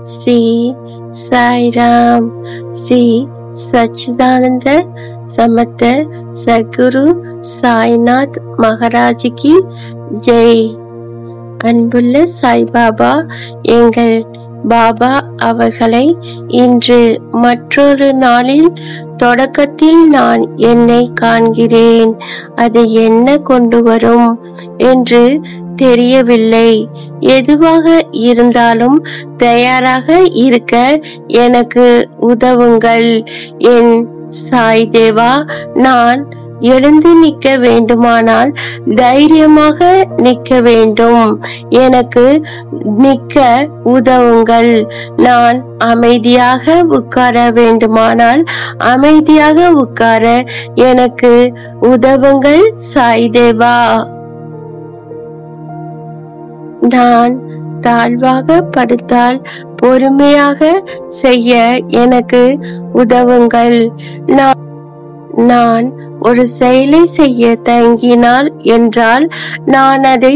ஸ்ரீ சாய்ராம். ஸ்ரீ சச்சிதானந்த சமத்த சத்குரு சாய்நாத் மகாராஜுக்கு ஜெய். அன்புள்ள சாய்பாபா, எங்கள் பாபா அவர்களை இன்று மற்றொரு நாளில் தொடக்கத்தில் நான் என்னை காண்கிறேன். அது என்ன கொண்டு வரும் என்று தெரியவில்லை. எதுவாக இருந்தாலும் தயாராக இருக்க எனக்கு உதவுங்கள் என் சாய் தேவா. நான் எழுந்து நிற்க வேண்டுமானால் தைரியமாக நிற்க வேண்டும். எனக்கு நிற்க உதவுங்கள். நான் அமைதியாக உட்கார வேண்டுமானால் அமைதியாக உட்கார எனக்கு உதவுங்கள் சாய் தேவா. நான் தாழ்வாக படுத்தால் பொறுமையாக செய்ய எனக்கு உதவுங்கள். நான் ஒரு செயலை செய்ய தயங்கினால் என்றால் நான் அதை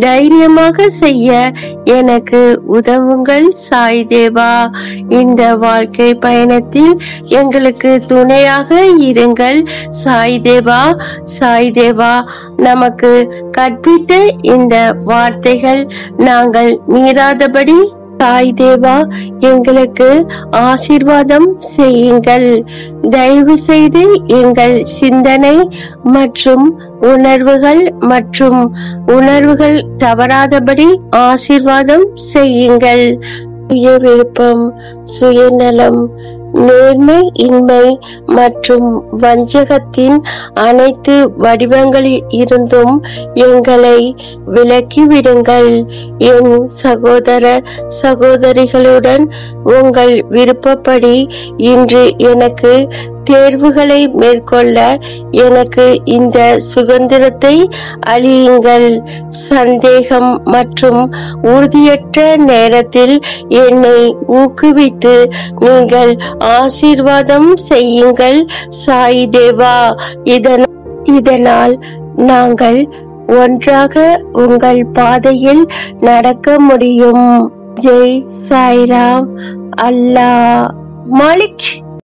தைரியமாக செய்ய எனக்கு உதவுங்கள் சாய் தேவா. இந்த வாழ்க்கை பயணத்தில் எங்களுக்கு துணையாக இருங்கள் சாய் தேவா. சாய் தேவா, நமக்கு கற்பித்த இந்த வார்த்தைகள் நாங்கள் மீறாதபடி சாய் தேவா எங்களுக்கு ஆசீர்வாதம் செய்யுங்கள். தயவு செய்து எங்கள் சிந்தனை மற்றும் உணர்வுகள் தவறாதபடி ஆசீர்வாதம் செய்யுங்கள். சுய விருப்பம், சுயநலம், நேர்மை இன்மை மற்றும் வஞ்சகத்தின் அனைத்து வடிவங்களில் இருந்தும் எங்களை விலக்கிவிடுங்கள். என் சகோதர சகோதரிகளுடன் உங்கள் விருப்பப்படி இன்று எனக்கு தேர்வுகளை மேற்கொள்ள எனக்கு இந்த சுதந்திரத்தை அளியுங்கள். சந்தேகம் மற்றும் உறுதியற்ற நேரத்தில் என்னை ஊக்குவித்து நீங்கள் ஆசீர்வாதம் செய்யுங்கள் சாய் தேவா. இதனால் நாங்கள் ஒன்றாக உங்கள் பாதையில் நடக்க முடியும். ஜெய் சாய்ராம். அல்லாஹ் மாலிக்.